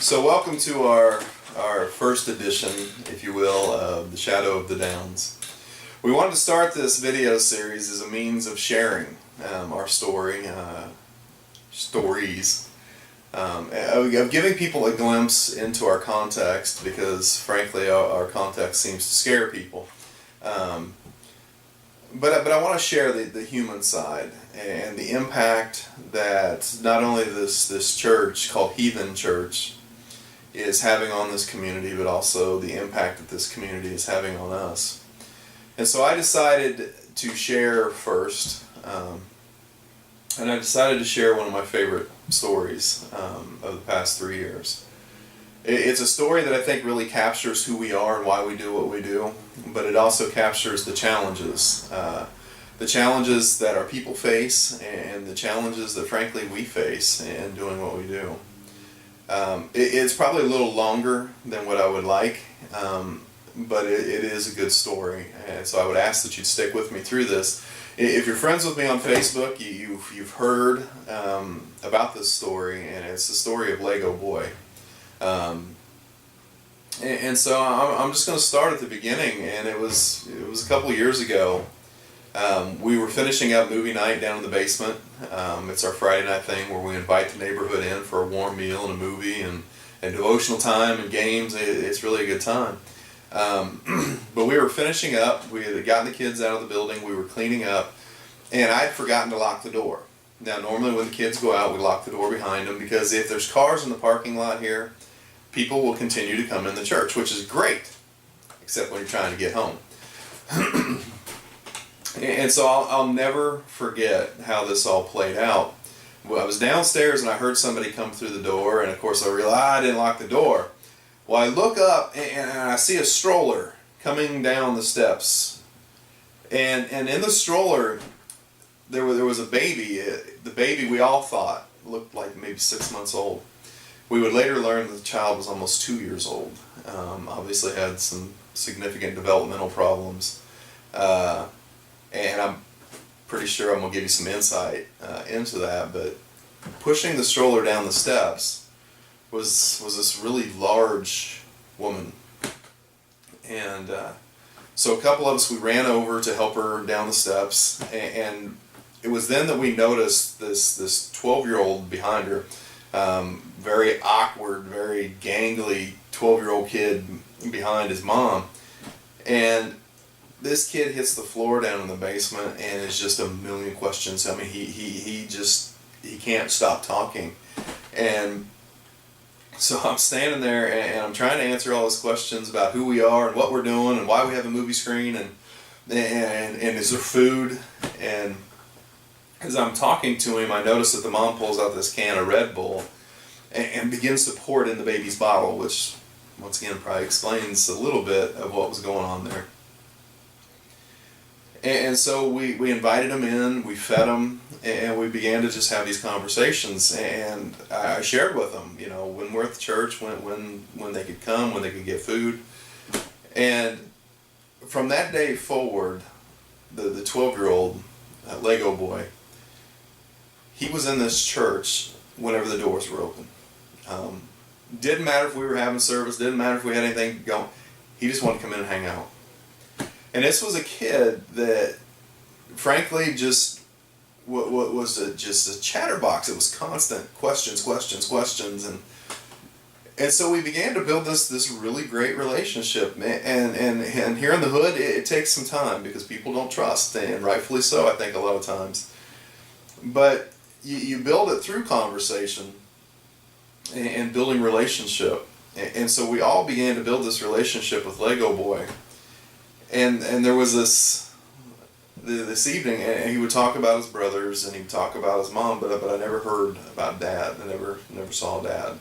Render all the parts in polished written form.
So welcome to our first edition, if you will, of The Shadow of the Downs. We wanted to start this video series as a means of sharing our stories, of giving people a glimpse into our context, because frankly our context seems to scare people. But I want to share the human side and the impact that not only this church called Heathen Church is having on this community, but also the impact that this community is having on us. And so I decided to share first, and I decided to share one of my favorite stories of the past 3 years. It's a story that I think really captures who we are and why we do what we do, but it also captures the challenges that our people face, and the challenges that frankly we face in doing what we do. It's probably a little longer than what I would like, but it is a good story, and so I would ask that you'd stick with me through this. If you're friends with me on Facebook, you've heard about this story, and it's the story of Lego Boy. And so I'm just going to start at the beginning, and it was a couple of years ago. We were finishing up movie night down in the basement. It's our Friday night thing where we invite the neighborhood in for a warm meal and a movie and devotional time and games. It's really a good time. But we were finishing up. We had gotten the kids out of the building. We were cleaning up, and I had forgotten to lock the door. Now, normally when the kids go out, we lock the door behind them, because if there's cars in the parking lot here, people will continue to come in the church, which is great, except when you're trying to get home. And so I'll never forget how this all played out. Well, I was downstairs and I heard somebody come through the door, and of course I realized I didn't lock the door. Well, I look up and I see a stroller coming down the steps, and in the stroller there was a baby. The baby, we all thought looked like maybe 6 months old. We would later learn that the child was almost 2 years old. Obviously had some significant developmental problems. And I'm pretty sure I'm going to give you some insight into that. But pushing the stroller down the steps was this really large woman. And so a couple of us, we ran over to help her down the steps. And it was then that we noticed this 12-year-old behind her. Very awkward, very gangly 12-year-old kid behind his mom. And this kid hits the floor down in the basement and is just a million questions. I mean, he can't stop talking. And so I'm standing there and I'm trying to answer all his questions about who we are and what we're doing and why we have a movie screen and is there food. And as I'm talking to him, I notice that the mom pulls out this can of Red Bull and begins to pour it in the baby's bottle, which once again probably explains a little bit of what was going on there. And so we invited him in, we fed him, and we began to just have these conversations. And I shared with them, when we're at the church, when they could come, when they could get food. And from that day forward, the 12-year-old Lego Boy, he was in this church whenever the doors were open. Didn't matter if we were having service, didn't matter if we had anything going. He just wanted to come in and hang out. And this was a kid that, frankly, just was just a chatterbox. It was constant questions, and so we began to build this really great relationship. And here in the hood, it takes some time because people don't trust, and rightfully so, I think, a lot of times. But you build it through conversation and building relationship. And so we all began to build this relationship with Lego Boy. And there was this evening, and he would talk about his brothers, and he would talk about his mom, but I never heard about Dad. I never saw Dad.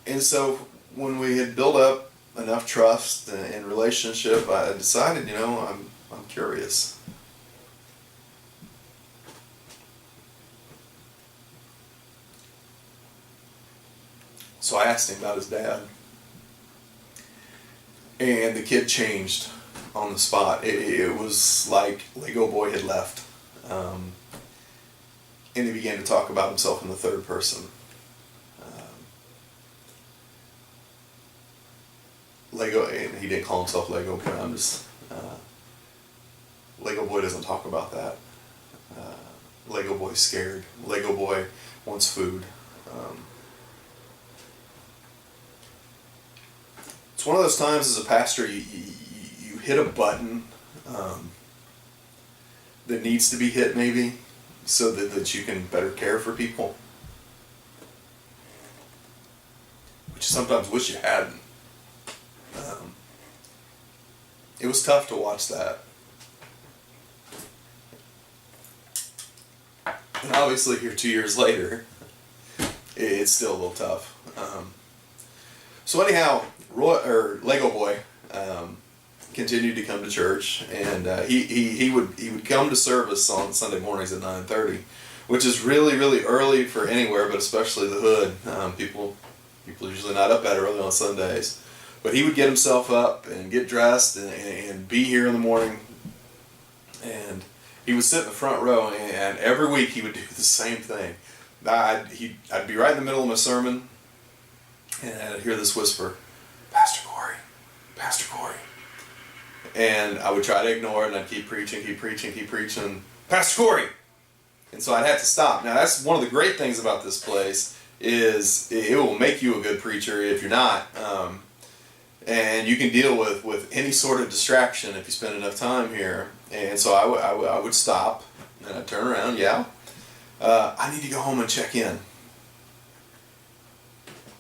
And so when we had built up enough trust and relationship, I decided, I'm curious. So I asked him about his dad. And the kid changed on the spot. It was like Lego Boy had left. And he began to talk about himself in the third person. Lego, and he didn't call himself Lego Boy. I'm just Lego Boy doesn't talk about that. Lego Boy's scared. Lego Boy wants food. It's one of those times as a pastor you hit a button that needs to be hit maybe so that you can better care for people. Which you sometimes wish you hadn't. It was tough to watch that. And obviously here 2 years later, it's still a little tough. So anyhow, Lego Boy continued to come to church, and he would come to service on Sunday mornings at 9:30, which is really, really early for anywhere, but especially the hood. People are usually not up that early on Sundays. But he would get himself up and get dressed and be here in the morning. And he would sit in the front row, and every week he would do the same thing. I'd be right in the middle of my sermon, and I'd hear this whisper, Pastor Corey, Pastor Corey. And I would try to ignore it, and I'd keep preaching, Pastor Corey! And so I'd have to stop. Now that's one of the great things about this place, is it will make you a good preacher if you're not. And you can deal with any sort of distraction if you spend enough time here. And so I would stop, and I'd turn around, I need to go home and check in.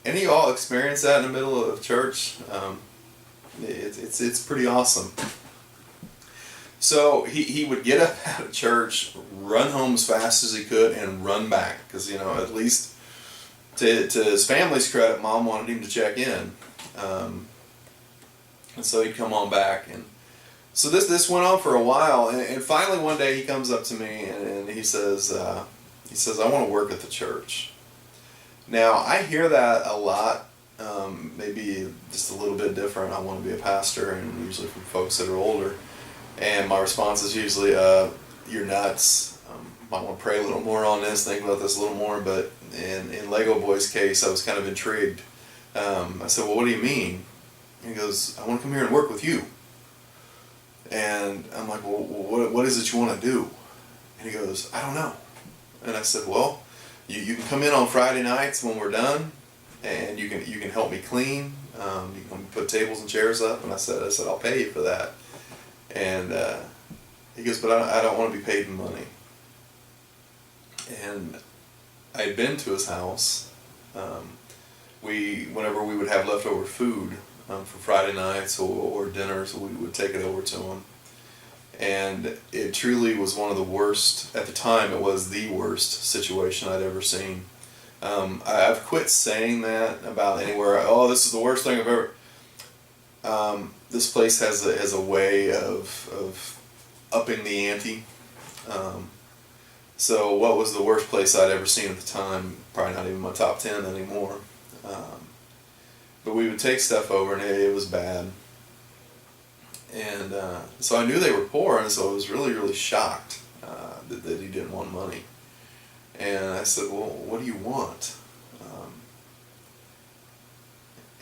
Any of y'all experience that in the middle of church? It's pretty awesome. So he would get up out of church, run home as fast as he could, and run back. Because, at least to his family's credit, Mom wanted him to check in. And so he'd come on back, and so this went on for a while, and finally one day he comes up to me and he says, I want to work at the church. Now I hear that a lot, maybe just a little bit different. I want to be a pastor, and usually from folks that are older, and my response is usually, "You're nuts. Might want to pray a little more on this, think about this a little more." But in Lego Boy's case, I was kind of intrigued. I said, "Well, what do you mean?" He goes, "I want to come here and work with you." And I'm like, "Well, what is it you want to do?" And he goes, "I don't know." And I said, "Well, you can come in on Friday nights when we're done, and you can help me clean. You can put tables and chairs up." And I said, "I'll pay you for that." And he goes, "But I don't want to be paid in money." And I had been to his house. Whenever we would have leftover food for Friday nights or dinners, we would take it over to him. And it truly was one of the worst, at the time it was the worst situation I'd ever seen. I've quit saying that about anywhere, "Oh, this is the worst thing I've ever..." This place has a way of upping the ante. So what was the worst place I'd ever seen at the time? Probably not even my top 10 anymore. But we would take stuff over, and it was bad. And so I knew they were poor, and so I was really, really shocked that he didn't want money. And I said, "Well, what do you want?"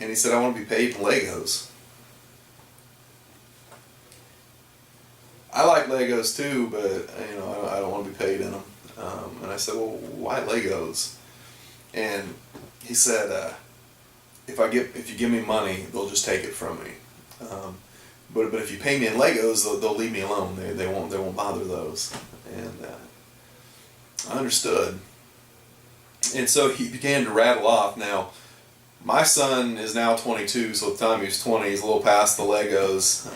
And he said, "I want to be paid in Legos." I like Legos too, but I don't want to be paid in them. And I said, "Well, why Legos?" And he said, if you give me money, they'll just take it from me. But if you pay me in Legos, they'll leave me alone. They won't bother those. And I understood. And so he began to rattle off. Now, my son is now 22, so at the time he was 20, he's a little past the Legos.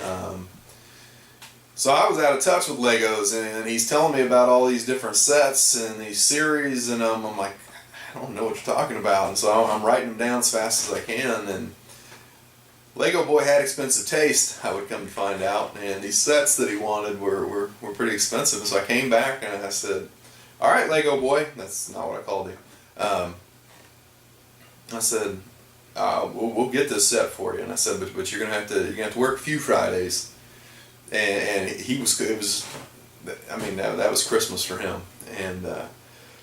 So I was out of touch with Legos, and he's telling me about all these different sets and these series, and I'm like, I don't know what you're talking about. And so I'm writing them down as fast as I can. And Lego Boy had expensive taste, I would come to find out, and these sets that he wanted were pretty expensive. So I came back and I said, "All right, Lego Boy," that's not what I called him. I said, we'll get this set for you. And I said, but you're gonna have to work a few Fridays. And that was Christmas for him. And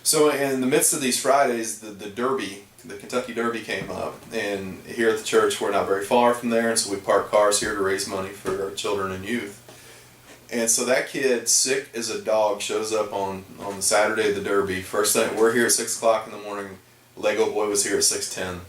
so in the midst of these Fridays, the Derby the Kentucky Derby came up, and here at the church we're not very far from there, and so we park cars here to raise money for our children and youth. And so that kid, sick as a dog, shows up on the Saturday of the Derby. First thing, we're here at 6 o'clock in the morning. Lego Boy was here at 6:10.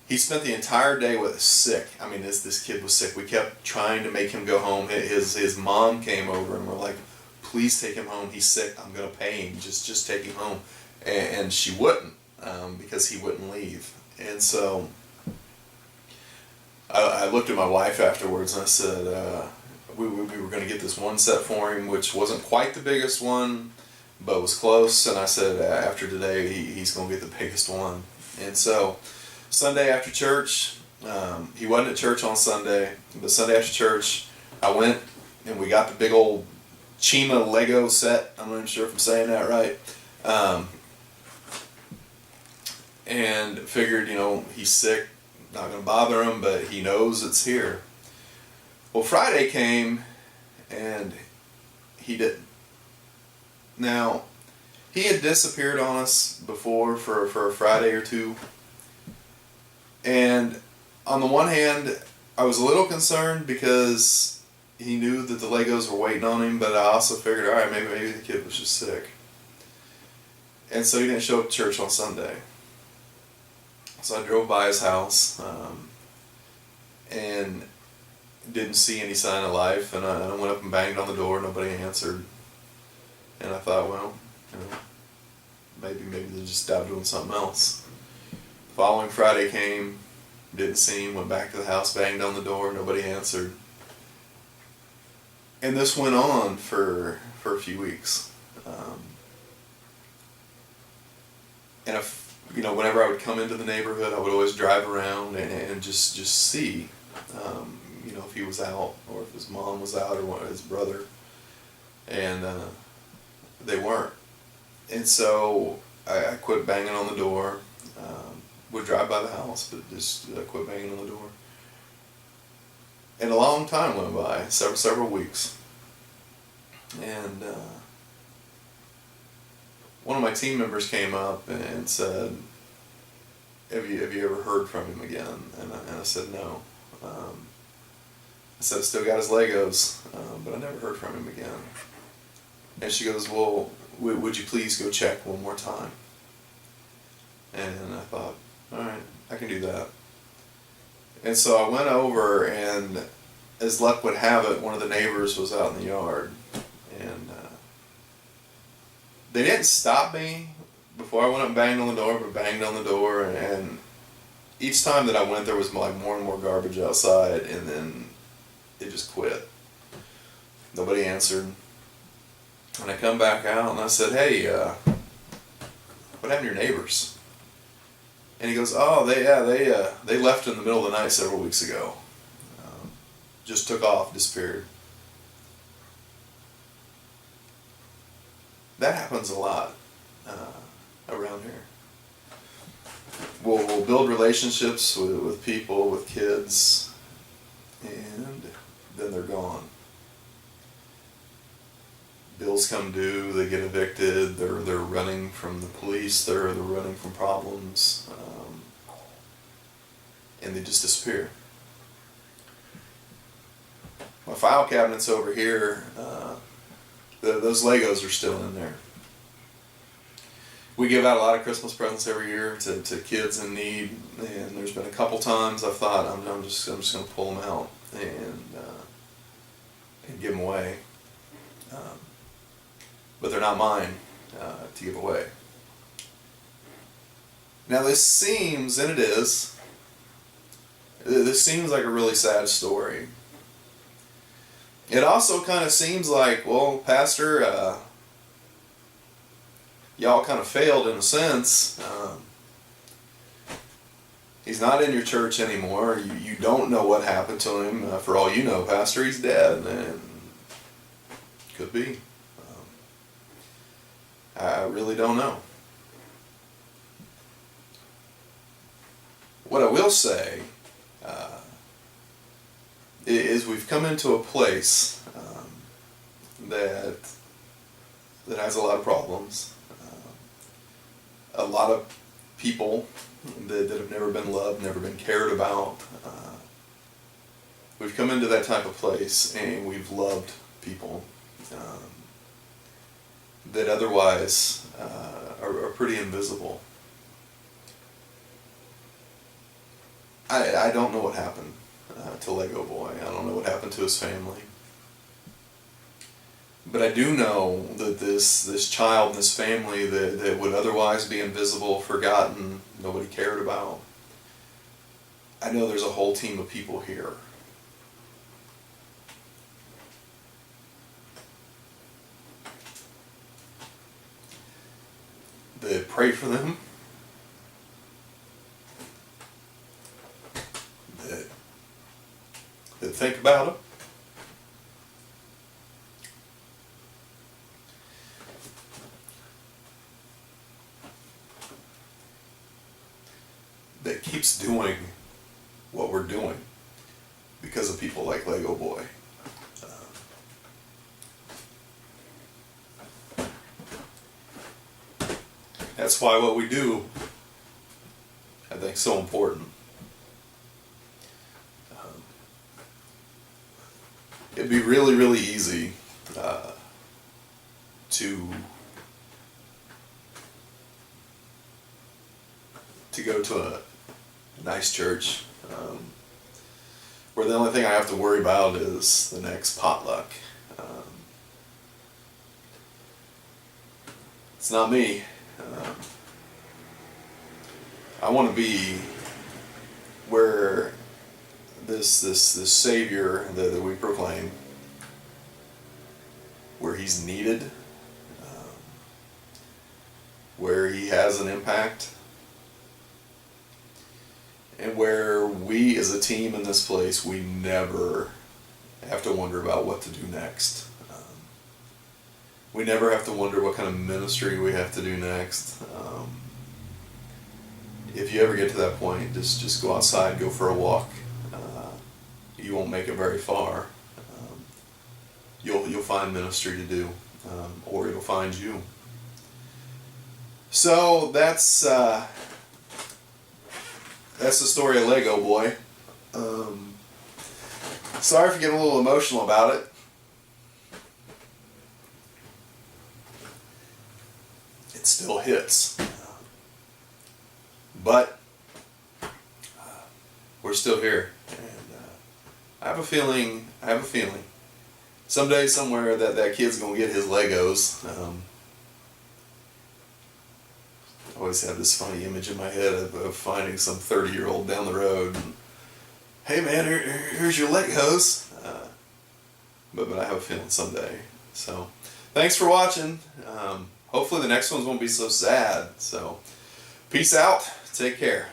He spent the entire day with us, sick. I mean, this kid was sick. We kept trying to make him go home. His mom came over and we're like, please take him home. He's sick. I'm going to pay him. Just take him home. And she wouldn't, because he wouldn't leave. And so I looked at my wife afterwards and I said, we were going to get this one set for him, which wasn't quite the biggest one, but was close. And I said, after today, he's going to get the biggest one. And so Sunday after church, he wasn't at church on Sunday, but Sunday after church, I went and we got the big old Chima Lego set. I'm not even sure if I'm saying that right. And figured, he's sick, not going to bother him, but he knows it's here. Well, Friday came and he didn't. Now, he had disappeared on us before for a Friday or two. And on the one hand, I was a little concerned because he knew that the Legos were waiting on him, but I also figured, all right, maybe the kid was just sick. And so he didn't show up to church on Sunday. So I drove by his house and didn't see any sign of life, and I went up and banged on the door. Nobody answered. And I thought, well, maybe they just stopped doing something else. The following Friday came, didn't see him, went back to the house, banged on the door, nobody answered. And this went on for a few weeks. And whenever I would come into the neighborhood, I would always drive around and just see, if he was out, or if his mom was out, or his brother. And they weren't. And so I quit banging on the door. Would drive by the house, but just quit banging on the door. And a long time went by, several weeks. And one of my team members came up and said, have you ever heard from him again? And I said, no. I said, I still got his Legos, but I never heard from him again. And she goes, well, would you please go check one more time? And I thought, all right, I can do that. And so I went over, and as luck would have it, one of the neighbors was out in the yard. And they didn't stop me before I went up and banged on the door, but banged on the door. And each time that I went, there was like more and more garbage outside, and then it just quit. Nobody answered. And I come back out and I said, hey, what happened to your neighbors? And he goes, oh, they left in the middle of the night several weeks ago. Just took off, disappeared. That happens a lot around here. We'll build relationships with people, with kids, and then they're gone. Bills come due, they get evicted, they're running from the police, they're running from problems, and they just disappear. My file cabinet's over here. Those Legos are still in there. We give out a lot of Christmas presents every year to kids in need, and there's been a couple times I've thought I'm just going to pull them out and give them away. But they're not mine to give away. Now this seems, and it is, this seems like a really sad story. It also kind of seems like, well, Pastor, y'all kind of failed in a sense. He's not in your church anymore. You don't know what happened to him. For all you know, Pastor, he's dead. And could be. I really don't know. What I will say is we've come into a place that has a lot of problems. A lot of people that have never been loved, never been cared about. We've come into that type of place and we've loved people that otherwise are pretty invisible. I don't know what happened to Lego Boy. I don't know what happened to his family. But I do know that this child and this family that would otherwise be invisible, forgotten, nobody cared about, I know there's a whole team of people here that pray for them, that think about them, that keeps doing what we're doing because of people like Lego Boy. That's why what we do, I think, is so important. It'd be really, really easy to go to a nice church where the only thing I have to worry about is the next potluck. It's not me. I want to be where this Savior that we proclaim, where He's needed, where He has an impact, and where we as a team in this place, we never have to wonder about what to do next. We never have to wonder what kind of ministry we have to do next. If you ever get to that point, just go outside, go for a walk. You won't make it very far. You'll find ministry to do, or it'll find you. So that's the story of Lego Boy. Sorry for getting a little emotional about it. It still hits. But we're still here. And I have a feeling someday, somewhere, that kid's going to get his Legos. I always have this funny image in my head of finding some 30-year-old down the road and, hey man, here's your Legos. But I have a feeling someday. So, thanks for watching. Hopefully the next ones won't be so sad. So, peace out. Take care.